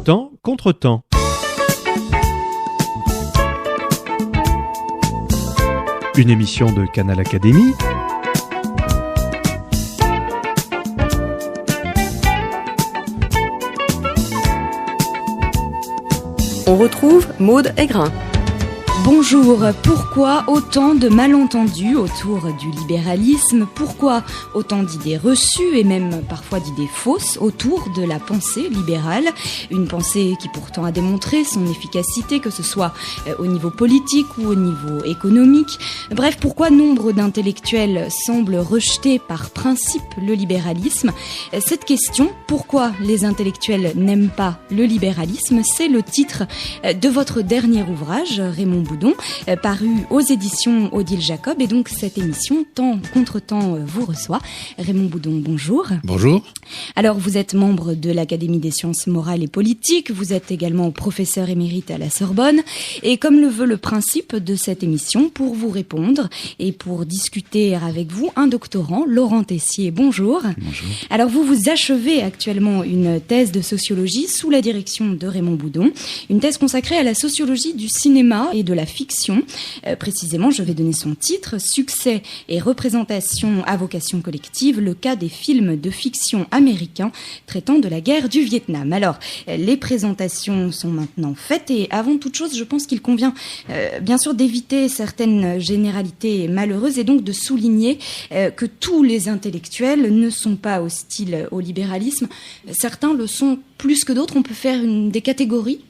Temps contre temps. Une émission de Canal Académie. On retrouve Maude Aigrin. Bonjour, pourquoi autant de malentendus autour du libéralisme? Pourquoi autant d'idées reçues et même parfois d'idées fausses autour de la pensée libérale? Une pensée qui pourtant a démontré son efficacité, que ce soit au niveau politique ou au niveau économique. Bref, pourquoi nombre d'intellectuels semblent rejeter par principe le libéralisme? Cette question, pourquoi les intellectuels n'aiment pas le libéralisme, c'est le titre de votre dernier ouvrage, Raymond Boudon, paru aux éditions Odile Jacob. Et donc cette émission, Temps contre temps, vous reçoit. Raymond Boudon, bonjour. Bonjour. Alors vous êtes membre de l'Académie des sciences morales et politiques, vous êtes également professeur émérite à la Sorbonne. Et comme le veut le principe de cette émission, pour vous répondre et pour discuter avec vous, un doctorant, Laurent Tessier, bonjour. Bonjour. Alors vous achevez actuellement une thèse de sociologie sous la direction de Raymond Boudon, une thèse consacrée à la sociologie du cinéma et de la fiction. Précisément, je vais donner son titre, Succès et représentation à vocation collective, le cas des films de fiction américains traitant de la guerre du Vietnam. Alors, les présentations sont maintenant faites et avant toute chose, je pense qu'il convient bien sûr d'éviter certaines généralités malheureuses et donc de souligner que tous les intellectuels ne sont pas hostiles au libéralisme. Certains le sont plus que d'autres. On peut faire des catégories ?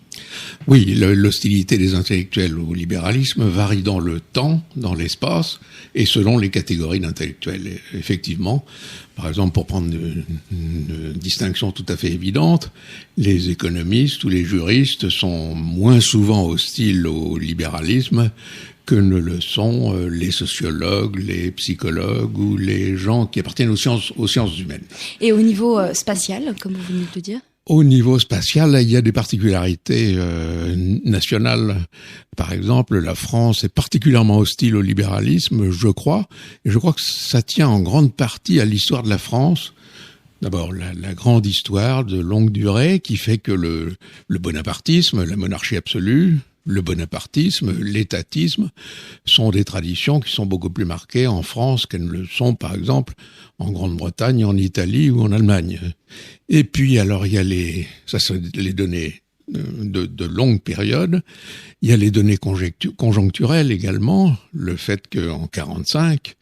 Oui, l'hostilité des intellectuels au libéralisme varie dans le temps, dans l'espace, et selon les catégories d'intellectuels. Effectivement, par exemple, pour prendre une distinction tout à fait évidente, les économistes ou les juristes sont moins souvent hostiles au libéralisme que ne le sont les sociologues, les psychologues ou les gens qui appartiennent aux sciences humaines. Et au niveau spatial, comme vous venez de le dire ? Au niveau spatial, il y a des particularités nationales. Par exemple, la France est particulièrement hostile au libéralisme, je crois. Et je crois que ça tient en grande partie à l'histoire de la France. D'abord, la grande histoire de longue durée qui fait que le bonapartisme, la monarchie absolue, le bonapartisme, l'étatisme sont des traditions qui sont beaucoup plus marquées en France qu'elles ne le sont, par exemple, en Grande-Bretagne, en Italie ou en Allemagne. Et puis, alors, il y a les données de longue période. Il y a les données conjoncturelles également. Le fait qu'en 1945,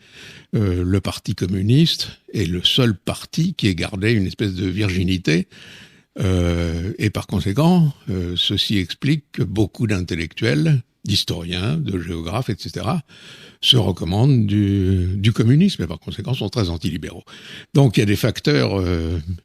le Parti communiste est le seul parti qui ait gardé une espèce de virginité. Et par conséquent, ceci explique que beaucoup d'intellectuels, d'historiens, de géographes, etc., se recommandent du communisme et par conséquent sont très antilibéraux. Donc il y a des facteurs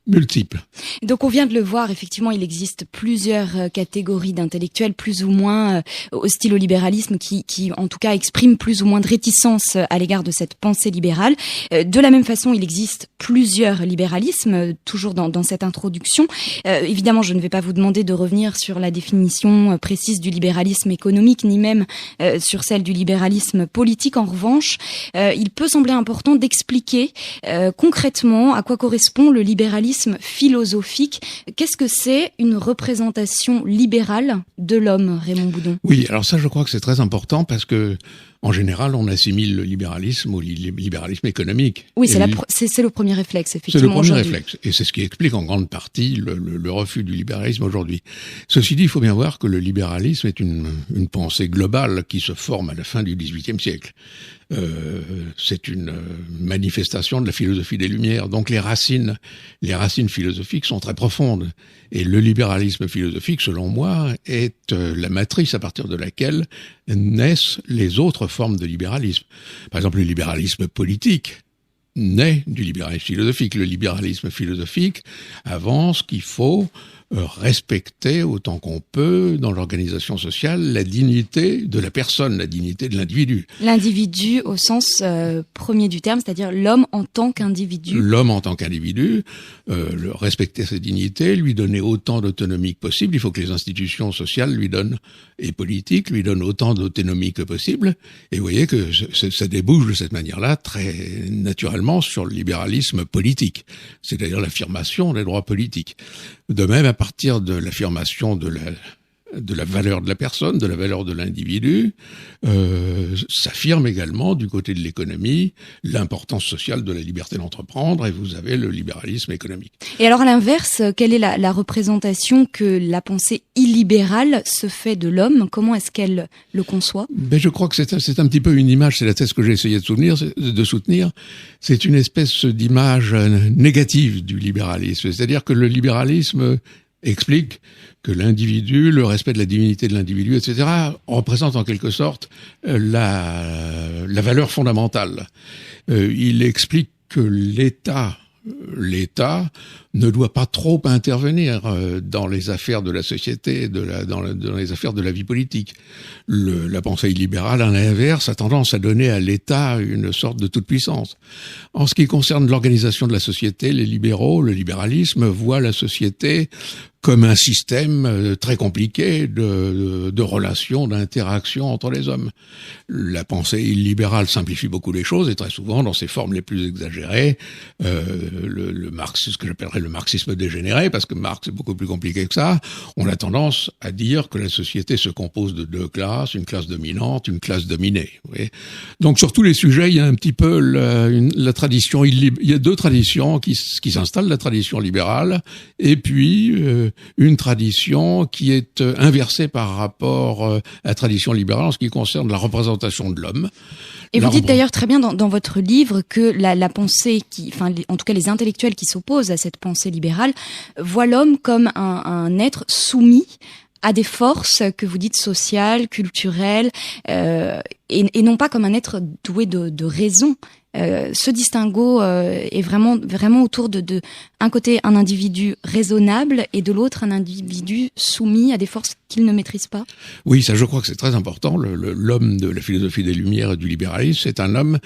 multiples. Donc on vient de le voir, effectivement, il existe plusieurs catégories d'intellectuels plus ou moins hostiles au libéralisme qui en tout cas expriment plus ou moins de réticence à l'égard de cette pensée libérale. De la même façon, il existe plusieurs libéralismes, toujours dans cette introduction. Évidemment, je ne vais pas vous demander de revenir sur la définition précise du libéralisme économique, ni même sur celle du libéralisme politique. En revanche, il peut sembler important d'expliquer concrètement à quoi correspond le libéralisme philosophique. Qu'est-ce que c'est une représentation libérale de l'homme, Raymond Boudon ? Oui, alors ça, je crois que c'est très important parce que en général, on assimile le libéralisme au libéralisme économique. Oui, c'est le premier réflexe, effectivement. C'est le premier aujourd'hui. réflexe. Et c'est ce qui explique en grande partie le refus du libéralisme aujourd'hui. Ceci dit, il faut bien voir que le libéralisme est une pensée globale qui se forme à la fin du XVIIIe siècle. C'est une manifestation de la philosophie des Lumières. Donc les racines philosophiques sont très profondes. Et le libéralisme philosophique, selon moi, est la matrice à partir de laquelle naissent les autres formes de libéralisme. Par exemple, le libéralisme politique naît du libéralisme philosophique. Le libéralisme philosophique avance qu'il faut respecter autant qu'on peut dans l'organisation sociale la dignité de la personne, la dignité de l'individu. L'individu au sens premier du terme, c'est-à-dire l'homme en tant qu'individu. L'homme en tant qu'individu, respecter sa dignité, lui donner autant d'autonomie que possible. Il faut que les institutions sociales et politiques lui donnent autant d'autonomie que possible. Et vous voyez que ça débouche de cette manière-là très naturellement sur le libéralisme politique, c'est-à-dire l'affirmation des droits politiques. De même, à partir de l'affirmation de la valeur de la personne, de la valeur de l'individu, s'affirme également du côté de l'économie l'importance sociale de la liberté d'entreprendre, et vous avez le libéralisme économique. Et alors à l'inverse, quelle est la représentation que la pensée illibérale se fait de l'homme? Comment est-ce qu'elle le conçoit? Ben, je crois que c'est un petit peu une image, c'est la thèse que j'ai essayé de soutenir, c'est une espèce d'image négative du libéralisme, c'est-à-dire que le libéralisme explique que l'individu, le respect de la dignité de l'individu, etc., représente en quelque sorte la valeur fondamentale. Il explique que l'État ne doit pas trop intervenir dans les affaires de la société, dans les affaires de la vie politique. La pensée libérale, à l'inverse, a tendance à donner à l'État une sorte de toute-puissance. En ce qui concerne l'organisation de la société, les libéraux, le libéralisme, voient la société comme un système très compliqué de relations, d'interactions entre les hommes. La pensée illibérale simplifie beaucoup les choses, et très souvent, dans ses formes les plus exagérées, le Marx, ce que j'appellerais le marxisme dégénéré, parce que Marx est beaucoup plus compliqué que ça, on a tendance à dire que la société se compose de deux classes, une classe dominante, une classe dominée. Vous voyez. Donc sur tous les sujets, il y a un petit peu la tradition, il y a deux traditions qui s'installent, la tradition libérale, et puis une tradition qui est inversée par rapport à la tradition libérale en ce qui concerne la représentation de l'homme. Et vous dites d'ailleurs très bien dans votre livre que la pensée en tout cas les intellectuels qui s'opposent à cette pensée libérale voient l'homme comme un être soumis à des forces que vous dites sociales, culturelles, et non pas comme un être doué de raison. Ce distinguo est vraiment autour de un côté un individu raisonnable et de l'autre un individu soumis à des forces qu'il ne maîtrise pas. Oui, ça je crois que c'est très important. L'homme de la philosophie des Lumières et du libéralisme, c'est un homme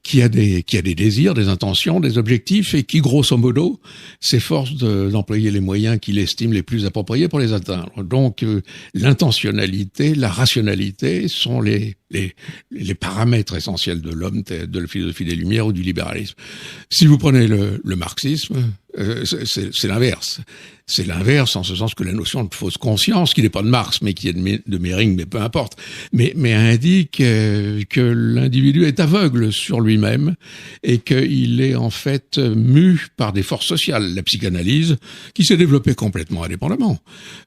qui a des désirs, des intentions, des objectifs, et qui grosso modo s'efforce d'employer les moyens qu'il estime les plus appropriés pour les atteindre. Donc l'intentionnalité, la rationalité sont les paramètres essentiels de l'homme, de la philosophie des Lumières ou du libéralisme. Si vous prenez le marxisme, c'est l'inverse. C'est l'inverse en ce sens que la notion de fausse conscience, qui n'est pas de Marx, mais qui est de Mehring, mais peu importe, mais indique que l'individu est aveugle sur lui-même et qu'il est en fait mu par des forces sociales. La psychanalyse, qui s'est développée complètement indépendamment,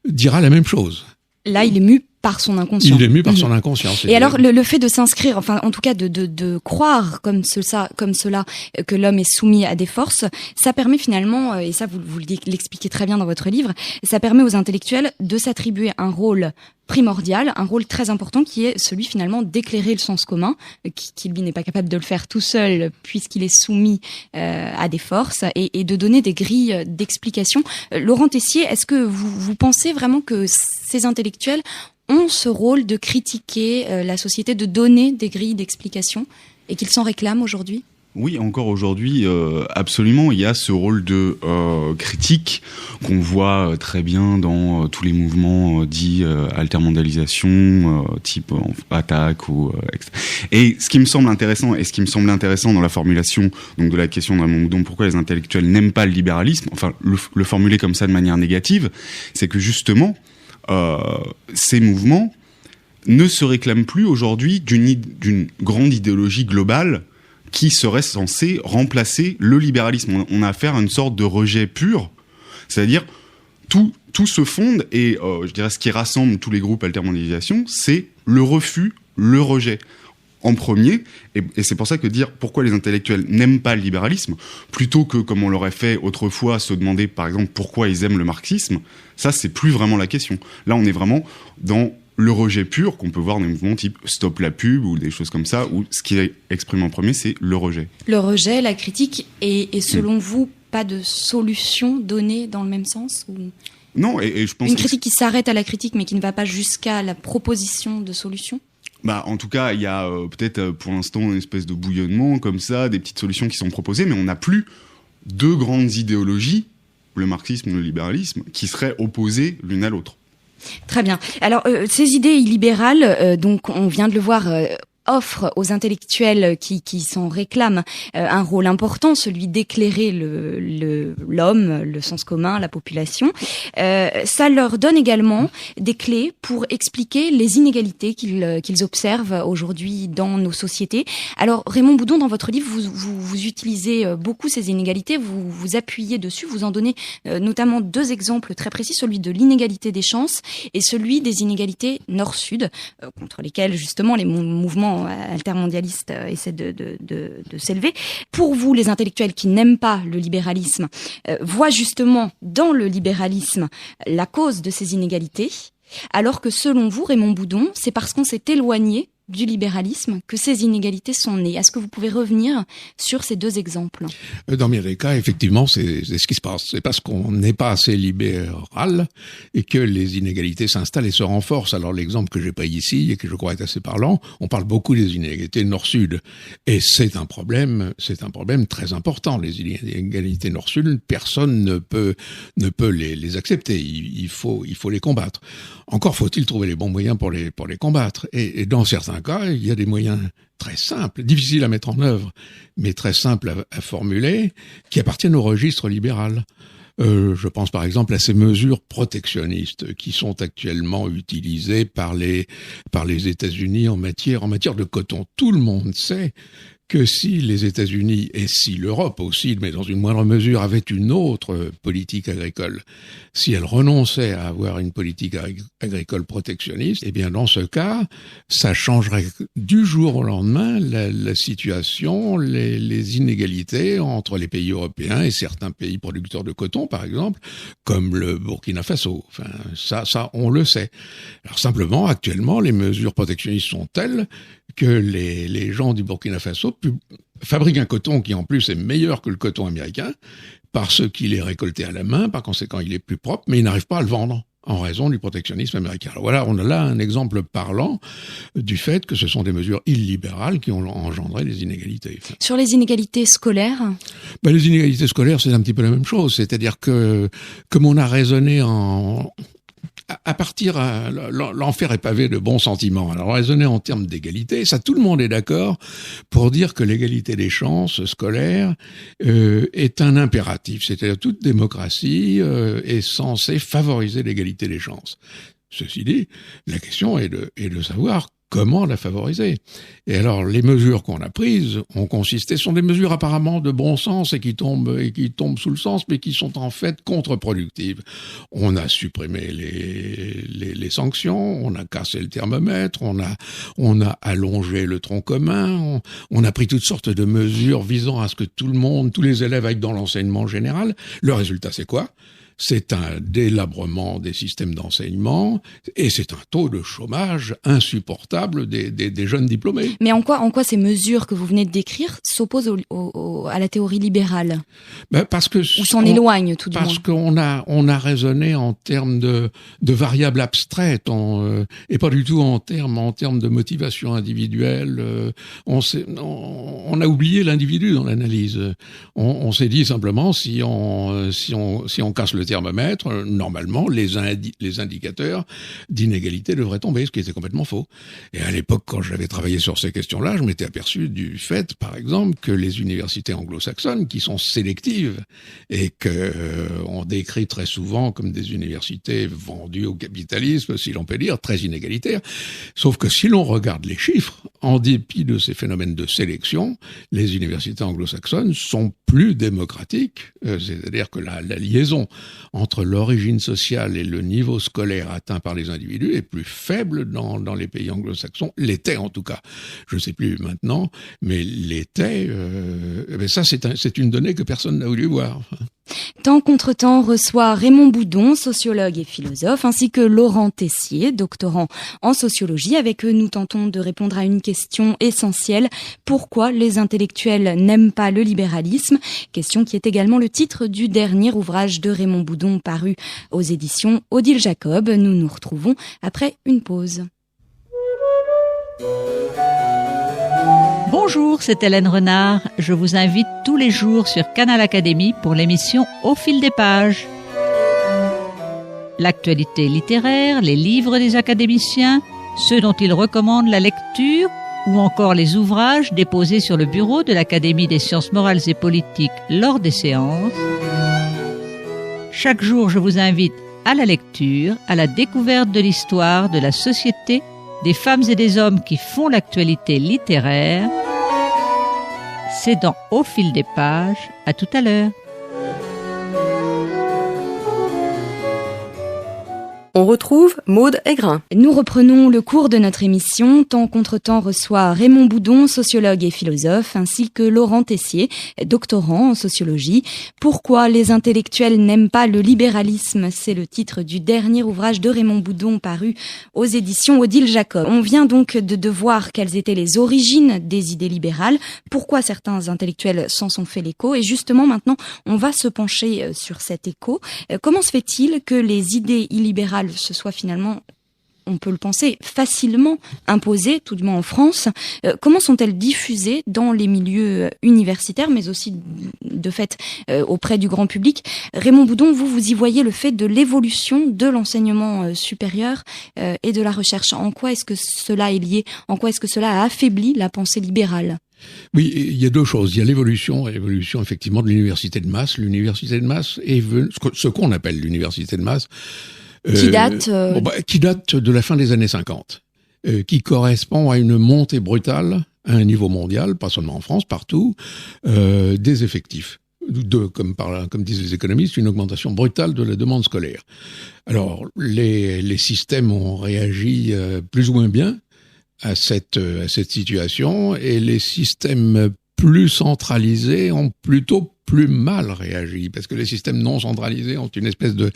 dira la même chose. Là, il est mu par son inconscient. Il est mu par son inconscient. Et alors, le fait de s'inscrire, enfin, en tout cas, de croire comme cela, que l'homme est soumis à des forces, ça permet finalement, et ça, vous l'expliquez très bien dans votre livre, ça permet aux intellectuels de s'attribuer un rôle primordial, un rôle très important qui est celui finalement d'éclairer le sens commun, qui lui n'est pas capable de le faire tout seul puisqu'il est soumis à des forces, et de donner des grilles d'explication. Laurent Tessier, est-ce que vous pensez vraiment que ces intellectuels ont ce rôle de critiquer la société, de donner des grilles d'explication, et qu'ils s'en réclament aujourd'hui? Oui, encore aujourd'hui, absolument, il y a ce rôle de critique qu'on voit très bien dans tous les mouvements dits altermondialisation, type attaque ou et ce qui me semble intéressant et ce qui me semble intéressant dans la formulation donc de la question donc pourquoi les intellectuels n'aiment pas le libéralisme, enfin le formuler comme ça de manière négative, c'est que justement ces mouvements ne se réclament plus aujourd'hui d'une grande idéologie globale qui serait censé remplacer le libéralisme. On a affaire à une sorte de rejet pur, c'est-à-dire tout se fonde, et je dirais ce qui rassemble tous les groupes altermondialisation, c'est le refus, le rejet en premier, et c'est pour ça que dire pourquoi les intellectuels n'aiment pas le libéralisme, plutôt que, comme on l'aurait fait autrefois, se demander par exemple pourquoi ils aiment le marxisme, ça c'est plus vraiment la question. Là on est vraiment dans le rejet pur qu'on peut voir dans des mouvements type Stop la pub ou des choses comme ça, où ce qui est exprimé en premier, c'est le rejet. Le rejet, la critique, et selon vous, pas de solution donnée dans le même sens ou... Non, et je pense... Une critique qui s'arrête à la critique, mais qui ne va pas jusqu'à la proposition de solution? En tout cas, il y a peut-être pour l'instant une espèce de bouillonnement comme ça, des petites solutions qui sont proposées, mais on n'a plus deux grandes idéologies, le marxisme et le libéralisme, qui seraient opposées l'une à l'autre. Très bien. Alors, ces idées illibérales, donc on vient de le voir, offre aux intellectuels qui s'en réclament un rôle important, celui d'éclairer l'homme, le sens commun, la population. Ça leur donne également des clés pour expliquer les inégalités qu'ils observent aujourd'hui dans nos sociétés. Alors Raymond Boudon, dans votre livre, vous utilisez beaucoup ces inégalités, vous vous appuyez dessus, vous en donnez notamment 2 exemples très précis, celui de l'inégalité des chances et celui des inégalités nord-sud, contre lesquelles justement les mouvements altermondialistes essaient de s'élever. Pour vous, les intellectuels qui n'aiment pas le libéralisme voient justement dans le libéralisme la cause de ces inégalités, alors que selon vous, Raymond Boudon, c'est parce qu'on s'est éloigné du libéralisme que ces inégalités sont nées. Est-ce que vous pouvez revenir sur ces 2 exemples ? Dans bien des cas, effectivement, c'est ce qui se passe. C'est parce qu'on n'est pas assez libéral et que les inégalités s'installent et se renforcent. Alors l'exemple que j'ai pris ici et que je crois est assez parlant, on parle beaucoup des inégalités nord-sud. Et c'est un problème très important. Les inégalités nord-sud, personne ne peut les accepter. Il faut les combattre. Encore faut-il trouver les bons moyens pour les combattre. Et dans certains cas, il y a des moyens très simples, difficiles à mettre en œuvre, mais très simples à formuler, qui appartiennent au registre libéral. Je pense par exemple à ces mesures protectionnistes qui sont actuellement utilisées par les États-Unis en matière de coton. Tout le monde sait que si les États-Unis et si l'Europe aussi, mais dans une moindre mesure, avaient une autre politique agricole, si elles renonçaient à avoir une politique agricole protectionniste, eh bien dans ce cas, ça changerait du jour au lendemain la situation, les inégalités entre les pays européens et certains pays producteurs de coton, par exemple, comme le Burkina Faso. Enfin, ça, on le sait. Alors simplement, actuellement, les mesures protectionnistes sont telles que les gens du Burkina Faso fabriquent un coton qui en plus est meilleur que le coton américain parce qu'il est récolté à la main, par conséquent il est plus propre, mais ils n'arrivent pas à le vendre en raison du protectionnisme américain. Alors voilà, on a là un exemple parlant du fait que ce sont des mesures illibérales qui ont engendré les inégalités. Sur les inégalités scolaires ? Les inégalités scolaires, c'est un petit peu la même chose, c'est-à-dire que comme on a raisonné à partir, l'enfer est pavé de bons sentiments. Alors, raisonner en termes d'égalité, ça, tout le monde est d'accord pour dire que l'égalité des chances scolaires est un impératif. C'est-à-dire, toute démocratie est censée favoriser l'égalité des chances. Ceci dit, la question est de savoir comment la favoriser. Et alors, les mesures qu'on a prises sont des mesures apparemment de bon sens et qui tombent sous le sens, mais qui sont en fait contre-productives. On a supprimé les sanctions, on a cassé le thermomètre, on a allongé le tronc commun, on a pris toutes sortes de mesures visant à ce que tous les élèves aillent dans l'enseignement général. Le résultat, c'est quoi ? C'est un délabrement des systèmes d'enseignement et c'est un taux de chômage insupportable des jeunes diplômés. Mais en quoi ces mesures que vous venez de décrire s'opposent à la théorie libérale ? Parce que ou s'en éloignent tout du moins. Parce qu'on a raisonné en termes de variables abstraites et pas du tout en termes de motivation individuelle. On a oublié l'individu dans l'analyse. On s'est dit simplement si on casse le thermomètre, normalement, les indicateurs d'inégalité devraient tomber, ce qui était complètement faux. Et à l'époque, quand j'avais travaillé sur ces questions-là, je m'étais aperçu du fait, par exemple, que les universités anglo-saxonnes, qui sont sélectives et on décrit très souvent comme des universités vendues au capitalisme, si l'on peut dire, très inégalitaires, sauf que si l'on regarde les chiffres, en dépit de ces phénomènes de sélection, les universités anglo-saxonnes sont plus démocratiques, c'est-à-dire que la liaison entre l'origine sociale et le niveau scolaire atteint par les individus est plus faible dans les pays anglo-saxons, l'était en tout cas. Je ne sais plus maintenant, mais l'était, ça c'est une donnée que personne n'a voulu voir. Temps contre temps reçoit Raymond Boudon, sociologue et philosophe, ainsi que Laurent Tessier, doctorant en sociologie. Avec eux, nous tentons de répondre à une question essentielle. Pourquoi les intellectuels n'aiment pas le libéralisme ? Question qui est également le titre du dernier ouvrage de Raymond Boudon paru aux éditions Odile Jacob. Nous nous retrouvons après une pause. Bonjour, c'est Hélène Renard. Je vous invite tous les jours sur Canal Académie pour l'émission Au fil des pages. L'actualité littéraire, les livres des académiciens, ceux dont ils recommandent la lecture ou encore les ouvrages déposés sur le bureau de l'Académie des sciences morales et politiques lors des séances. Chaque jour, je vous invite à la lecture, à la découverte de l'histoire, de la société, des femmes et des hommes qui font l'actualité littéraire. C'est dans Au fil des pages. À tout à l'heure. On retrouve Maude Aigrin. Nous reprenons le cours de notre émission. Temps contre temps reçoit Raymond Boudon, sociologue et philosophe, ainsi que Laurent Tessier, doctorant en sociologie. Pourquoi les intellectuels n'aiment pas le libéralisme? C'est le titre du dernier ouvrage de Raymond Boudon paru aux éditions Odile Jacob. On vient donc de voir quelles étaient les origines des idées libérales, pourquoi certains intellectuels s'en sont fait l'écho, et justement maintenant on va se pencher sur cet écho. Comment se fait-il que les idées illibérales se soit finalement, on peut le penser, facilement imposées, tout du moins en France? Comment sont-elles diffusées dans les milieux universitaires, mais aussi de fait auprès du grand public? Raymond Boudon, vous y voyez le fait de l'évolution de l'enseignement supérieur et de la recherche. En quoi est-ce que cela est lié? En quoi est-ce que cela a affaibli la pensée libérale? Oui, il y a deux choses. Il y a l'évolution effectivement de l'université de masse. L'université de masse est ce qu'on appelle l'université de masse, qui date de la fin des années 50, qui correspond à une montée brutale à un niveau mondial, pas seulement en France, partout, des effectifs. Comme disent les économistes, une augmentation brutale de la demande scolaire. Alors, les systèmes ont réagi plus ou moins bien à cette situation, et les systèmes plus centralisés ont plutôt plus mal réagi, parce que les systèmes non centralisés ont une espèce de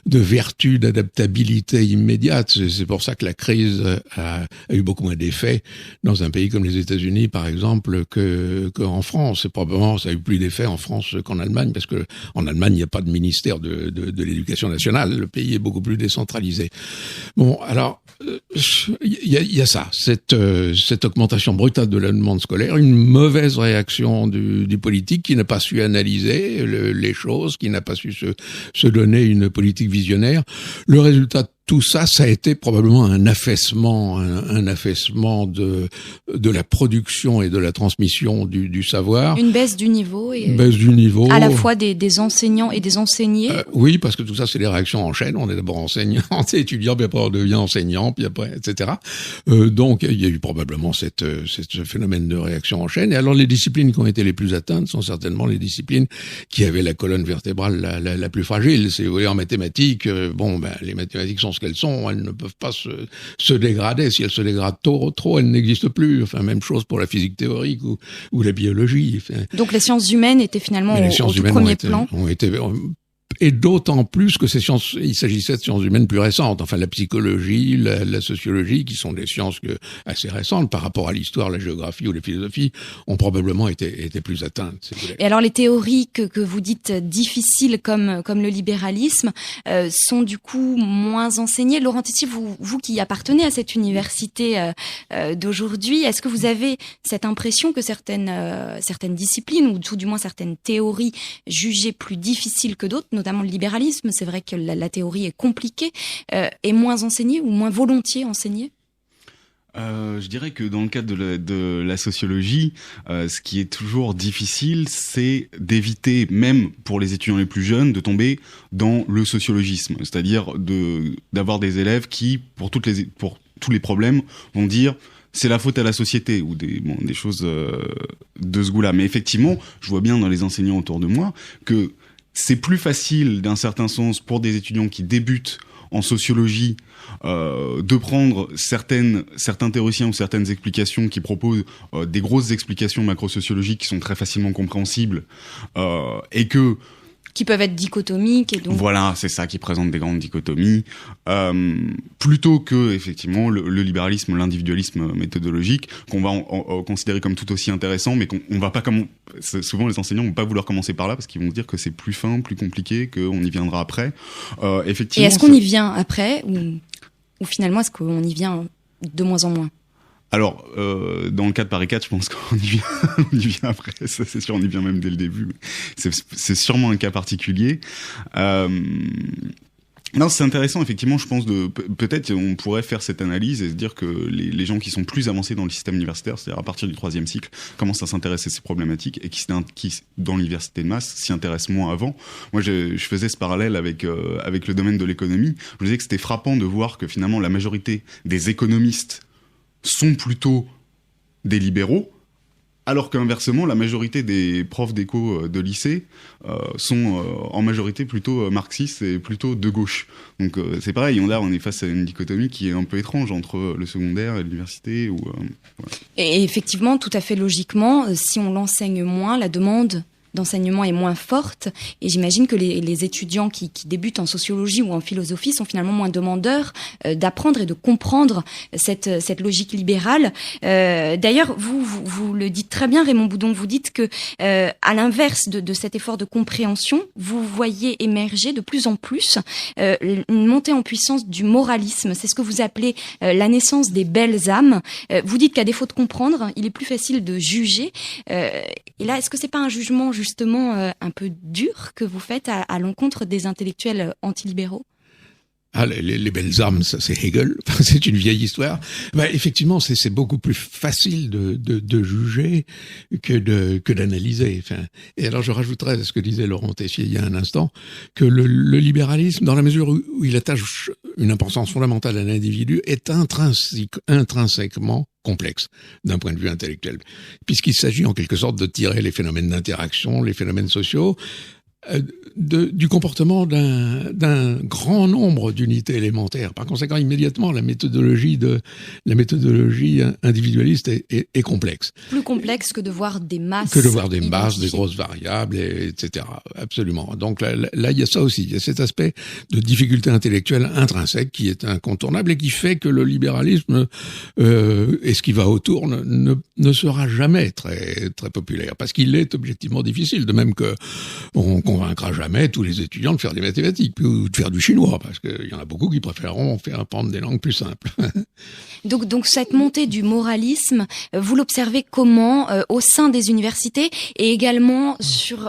vertu d'adaptabilité immédiate. C'est pour ça que la crise a eu beaucoup moins d'effet dans un pays comme les États-Unis, par exemple, qu'en France. Et probablement, ça a eu plus d'effet en France qu'en Allemagne, parce que en Allemagne, il n'y a pas de ministère de l'éducation nationale. Le pays est beaucoup plus décentralisé. Bon, alors, il y a ça, cette augmentation brutale de la demande scolaire, une mauvaise réaction du politique qui n'a pas su analyser les choses, qui n'a pas su se donner une politique visionnaire. Le résultat de tout ça, ça a été probablement un affaissement de la production et de la transmission du savoir. Une baisse du niveau. Une baisse du niveau. À la fois des enseignants et des enseignés. Oui, parce que tout ça, c'est des réactions en chaîne. On est d'abord enseignant, étudiant, puis après on devient enseignant, puis après, etc. Donc, il y a eu probablement ce phénomène de réaction en chaîne. Et alors, les disciplines qui ont été les plus atteintes sont certainement les disciplines qui avaient la colonne vertébrale la plus fragile. Si vous voulez, en mathématiques, les mathématiques sont ce qu'elles sont, elles ne peuvent pas se dégrader. Si elles se dégradent trop, elles n'existent plus. Enfin, même chose pour la physique théorique ou la biologie. Enfin, donc les sciences humaines étaient finalement au tout premier plan. Et d'autant plus que il s'agissait de sciences humaines plus récentes. Enfin, la psychologie, la sociologie, qui sont des sciences assez récentes par rapport à l'histoire, la géographie ou la philosophie, ont probablement été plus atteintes. Si vous voulez. Et alors, les théories que vous dites difficiles comme le libéralisme sont du coup moins enseignées. Laurent Tessier, vous qui appartenez à cette université d'aujourd'hui, est-ce que vous avez cette impression que certaines disciplines, ou tout du moins certaines théories jugées plus difficiles que d'autres, notamment le libéralisme, c'est vrai que la théorie est compliquée, est moins enseignée ou moins volontiers enseignée? Je dirais que dans le cadre de la sociologie, ce qui est toujours difficile, c'est d'éviter, même pour les étudiants les plus jeunes, de tomber dans le sociologisme. C'est-à-dire d'avoir des élèves qui, pour tous les problèmes, vont dire c'est la faute à la société, ou des choses de ce goût-là. Mais effectivement, je vois bien dans les enseignants autour de moi que c'est plus facile, d'un certain sens, pour des étudiants qui débutent en sociologie, de prendre certains théoriciens ou certaines explications qui proposent des grosses explications macrosociologiques qui sont très facilement compréhensibles, et qui peuvent être dichotomiques et donc... Voilà, c'est ça, qui présente des grandes dichotomies, plutôt que, effectivement, le libéralisme, l'individualisme méthodologique, qu'on va considérer comme tout aussi intéressant, mais qu'on va pas souvent les enseignants vont pas vouloir commencer par là, parce qu'ils vont se dire que c'est plus fin, plus compliqué, qu'on y viendra après. Effectivement. Et est-ce qu'on y vient après, ou finalement, est-ce qu'on y vient de moins en moins? Alors, dans le cas de Paris 4, je pense qu'on y vient après, ça c'est sûr, on y vient même dès le début. C'est sûrement un cas particulier. Non, c'est intéressant, effectivement, je pense peut-être on pourrait faire cette analyse et se dire que les gens qui sont plus avancés dans le système universitaire, c'est-à-dire à partir du 3e cycle, commencent à s'intéresser à ces problématiques et qui dans l'université de masse, s'y intéressent moins avant. Moi, je faisais ce parallèle avec le domaine de l'économie. Je disais que c'était frappant de voir que finalement la majorité des économistes sont plutôt des libéraux, alors qu'inversement, la majorité des profs d'éco de lycée sont en majorité plutôt marxistes et plutôt de gauche. Donc c'est pareil, on est face à une dichotomie qui est un peu étrange entre le secondaire et l'université. Voilà. Et effectivement, tout à fait logiquement, si on l'enseigne moins, la demande d'enseignement est moins forte, et j'imagine que les étudiants qui débutent en sociologie ou en philosophie sont finalement moins demandeurs d'apprendre et de comprendre cette logique libérale. D'ailleurs, vous le dites très bien, Raymond Boudon, vous dites que à l'inverse de cet effort de compréhension, vous voyez émerger de plus en plus une montée en puissance du moralisme. C'est ce que vous appelez la naissance des belles âmes. Vous dites qu'à défaut de comprendre, il est plus facile de juger. Et là, est-ce que c'est pas un jugement justement un peu dur que vous faites à l'encontre des intellectuels antilibéraux ? Ah, les belles âmes, ça c'est Hegel. Enfin, c'est une vieille histoire. Bah, effectivement, c'est beaucoup plus facile de juger que d'analyser. Enfin, et alors je rajouterais à ce que disait Laurent Tessier il y a un instant, que le libéralisme, dans la mesure où il attache une importance fondamentale à l'individu, est intrinsèquement complexe d'un point de vue intellectuel, puisqu'il s'agit en quelque sorte de tirer les phénomènes d'interaction, les phénomènes sociaux, du comportement d'un grand nombre d'unités élémentaires. Par conséquent, immédiatement, la méthodologie individualiste est complexe. Plus complexe que de voir des masses. Que de voir des masses, des grosses variables, etc. Absolument. Donc là, il y a ça aussi. Il y a cet aspect de difficulté intellectuelle intrinsèque qui est incontournable et qui fait que le libéralisme et ce qui va autour ne sera jamais très, très populaire. Parce qu'il est objectivement difficile. De même que on convaincra jamais tous les étudiants de faire des mathématiques ou de faire du chinois, parce qu'il y en a beaucoup qui préféreront faire apprendre des langues plus simples. Donc cette montée du moralisme, vous l'observez comment au sein des universités et également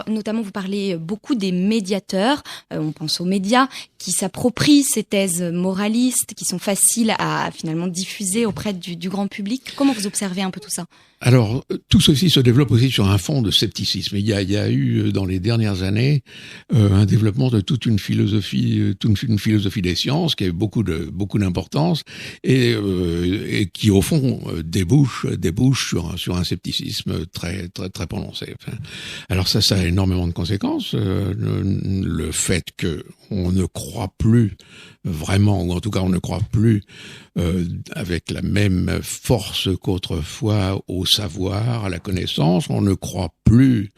notamment vous parlez beaucoup des médiateurs, on pense aux médias qui s'approprient ces thèses moralistes, qui sont faciles à finalement diffuser auprès du grand public. Comment vous observez un peu tout ça ? Alors, tout ceci se développe aussi sur un fond de scepticisme. Il y a eu, dans les dernières années, un développement de toute une philosophie des sciences qui a eu beaucoup d'importance et qui, au fond, débouche sur un scepticisme très, très, très prononcé. Enfin, alors ça a énormément de conséquences. Le fait que on ne croit plus vraiment, ou en tout cas on ne croit plus avec la même force qu'autrefois au savoir, à la connaissance. On ne croit plus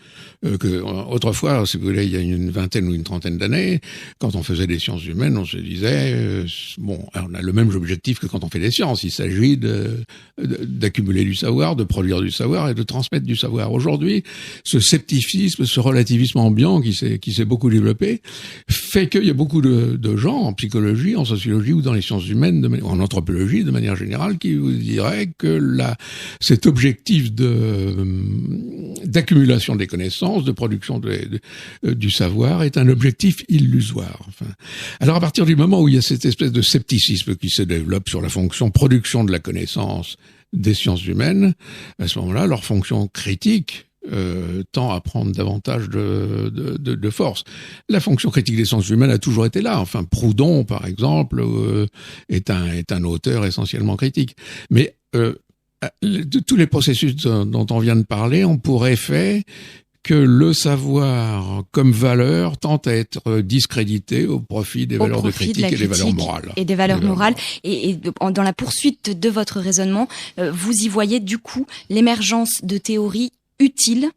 que autrefois, si vous voulez, il y a une vingtaine ou une trentaine d'années, quand on faisait des sciences humaines, on se disait on a le même objectif que quand on fait des sciences. Il s'agit d'accumuler du savoir, de produire du savoir et de transmettre du savoir. Aujourd'hui, ce scepticisme, ce relativisme ambiant qui s'est beaucoup développé, fait qu'il y a beaucoup de gens en psychologie, en sociologie ou dans les sciences humaines, en anthropologie de manière générale, qui vous diraient que cet objectif d'accumulation des connaissances, de production du savoir est un objectif illusoire. Enfin, alors à partir du moment où il y a cette espèce de scepticisme qui se développe sur la fonction production de la connaissance des sciences humaines, à ce moment-là, leur fonction critique tend à prendre davantage de force. La fonction critique des sciences humaines a toujours été là. Enfin, Proudhon, par exemple, est un auteur essentiellement critique. Mais tous les processus dont on vient de parler ont pour effet que le savoir comme valeur tente à être discrédité au profit des valeurs de critique et des valeurs morales. Et des valeurs morales. Et dans la poursuite de votre raisonnement, vous y voyez du coup l'émergence de théories utiles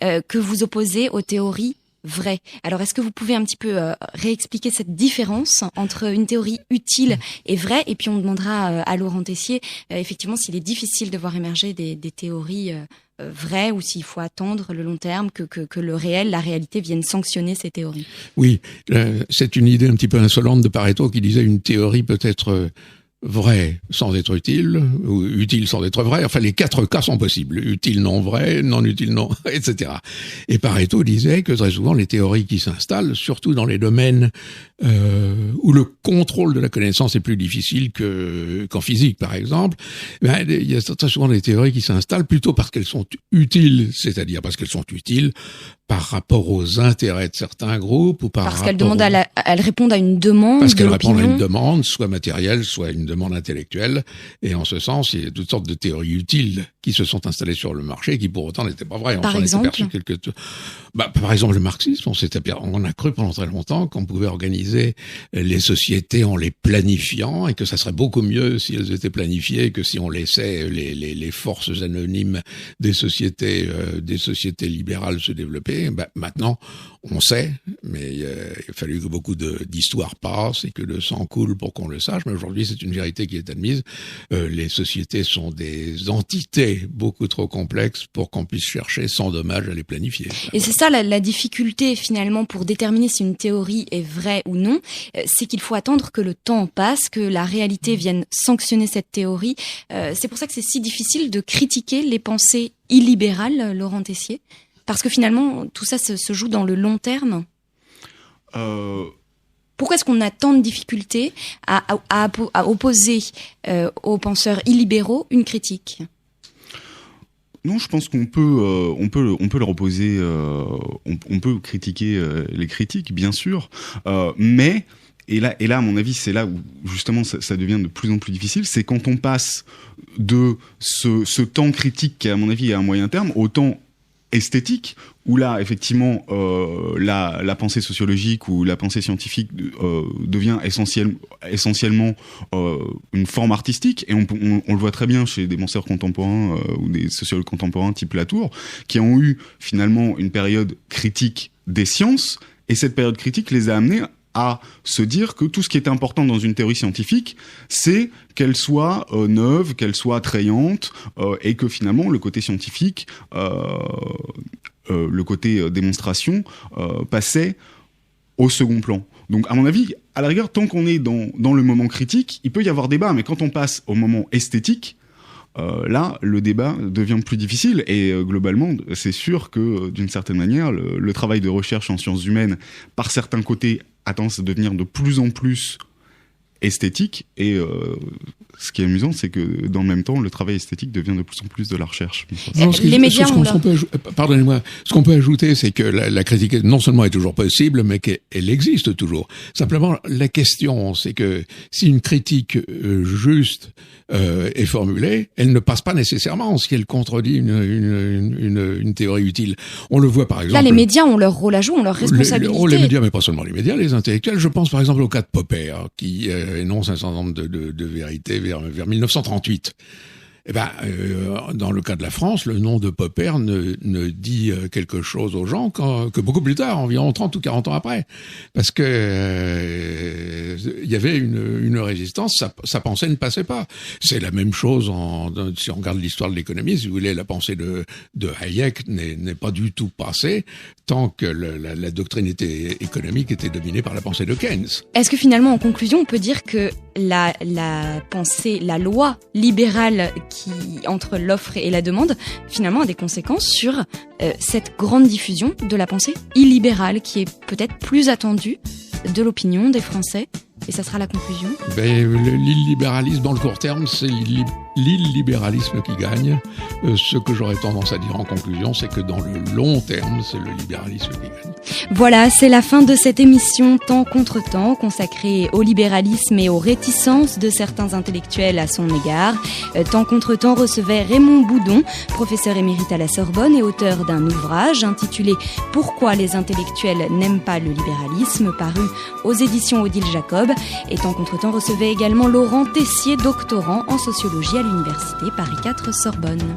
que vous opposez aux théories vraies. Alors est-ce que vous pouvez un petit peu réexpliquer cette différence entre une théorie utile et vraie, et puis on demandera à Laurent Tessier effectivement s'il est difficile de voir émerger des théories vraies ou s'il faut attendre le long terme que le réel, la réalité vienne sanctionner ces théories. Oui, c'est une idée un petit peu insolente de Pareto qui disait une théorie peut être vrai sans être utile, ou utile sans être vrai. Enfin, les 4 cas sont possibles. Utile, non vrai, non utile, non, etc. Et Pareto disait que très souvent, les théories qui s'installent, surtout dans les domaines où le contrôle de la connaissance est plus difficile qu'en physique, par exemple, il y a très souvent des théories qui s'installent plutôt parce qu'elles sont utiles, c'est-à-dire parce qu'elles sont utiles par rapport aux intérêts de certains groupes ou parce qu'elles répondent à une demande. Parce qu'elles répondent à une demande, soit matérielle, soit une demande intellectuelle. Et en ce sens, il y a toutes sortes de théories utiles qui se sont installées sur le marché, qui pour autant n'étaient pas vraies. Par exemple, par exemple, le marxisme, on a cru pendant très longtemps qu'on pouvait organiser les sociétés en les planifiant et que ça serait beaucoup mieux si elles étaient planifiées que si on laissait les forces anonymes des sociétés libérales se développer. Maintenant, on sait, mais il a fallu que beaucoup d'histoires passent et que le sang coule pour qu'on le sache. Mais aujourd'hui, c'est une vérité qui est admise. Les sociétés sont des entités beaucoup trop complexes pour qu'on puisse chercher sans dommage à les planifier. Et c'est ça la difficulté finalement pour déterminer si une théorie est vraie ou non, c'est qu'il faut attendre que le temps passe, que la réalité vienne sanctionner cette théorie. C'est pour ça que c'est si difficile de critiquer les pensées illibérales, Laurent Tessier. Parce que finalement, tout ça se joue dans le long terme. Pourquoi est-ce qu'on a tant de difficultés à opposer aux penseurs illibéraux une critique ? Non, je pense qu'on peut leur opposer, on peut critiquer les critiques, bien sûr, mais et là, à mon avis, c'est là où justement ça devient de plus en plus difficile. C'est quand on passe de ce temps critique qui, à mon avis, est à moyen terme, au temps esthétique, où là, effectivement, la pensée sociologique ou la pensée scientifique devient essentiellement une forme artistique, et on le voit très bien chez des penseurs contemporains ou des sociologues contemporains type Latour, qui ont eu finalement une période critique des sciences, et cette période critique les a amenés à se dire que tout ce qui est important dans une théorie scientifique, c'est qu'elle soit neuve, qu'elle soit attrayante, et que finalement le côté scientifique, le côté démonstration, passait au second plan. Donc à mon avis, à la rigueur, tant qu'on est dans le moment critique, il peut y avoir débat, mais quand on passe au moment esthétique, là, le débat devient plus difficile, et globalement, c'est sûr que d'une certaine manière, le travail de recherche en sciences humaines, par certains côtés, a tendance à devenir de plus en plus esthétique, et ce qui est amusant, c'est que dans le même temps, le travail esthétique devient de plus en plus de la recherche. Les médias pardonnez-moi, ce qu'on peut ajouter, c'est que la critique non seulement est toujours possible, mais qu'elle existe toujours. Simplement, la question, c'est que si une critique juste est formulée, elle ne passe pas nécessairement si elle contredit une théorie utile. On le voit par exemple. Là, les médias ont leur rôle à jouer, ont leur responsabilité. Les médias, mais pas seulement les médias, les intellectuels. Je pense par exemple au cas de Popper, qui énonce un certain nombre de vérités vers 1938. Dans le cas de la France, le nom de Popper ne dit quelque chose aux gens que beaucoup plus tard, environ 30 ou 40 ans après. Parce que il y avait une résistance, sa pensée ne passait pas. C'est la même chose si on regarde l'histoire de l'économie, si vous voulez, la pensée de Hayek n'est pas du tout passée tant que la doctrine économique était dominée par la pensée de Keynes. Est-ce que finalement, en conclusion, on peut dire que la pensée, la loi libérale qui entre l'offre et la demande, finalement a des conséquences sur cette grande diffusion de la pensée illibérale qui est peut-être plus attendue de l'opinion des Français? Et ça sera la conclusion. L'illibéralisme dans le court terme, c'est l'illibéralisme qui gagne. Ce que j'aurais tendance à dire en conclusion, c'est que dans le long terme, c'est le libéralisme qui gagne. Voilà, c'est la fin de cette émission Temps contre Temps, consacrée au libéralisme et aux réticences de certains intellectuels à son égard. Temps contre Temps recevait Raymond Boudon, professeur émérite à la Sorbonne et auteur d'un ouvrage intitulé « Pourquoi les intellectuels n'aiment pas le libéralisme » paru aux éditions Odile Jacob. Et Temps contre Temps recevait également Laurent Tessier, doctorant en sociologie à l'université Paris 4 Sorbonne.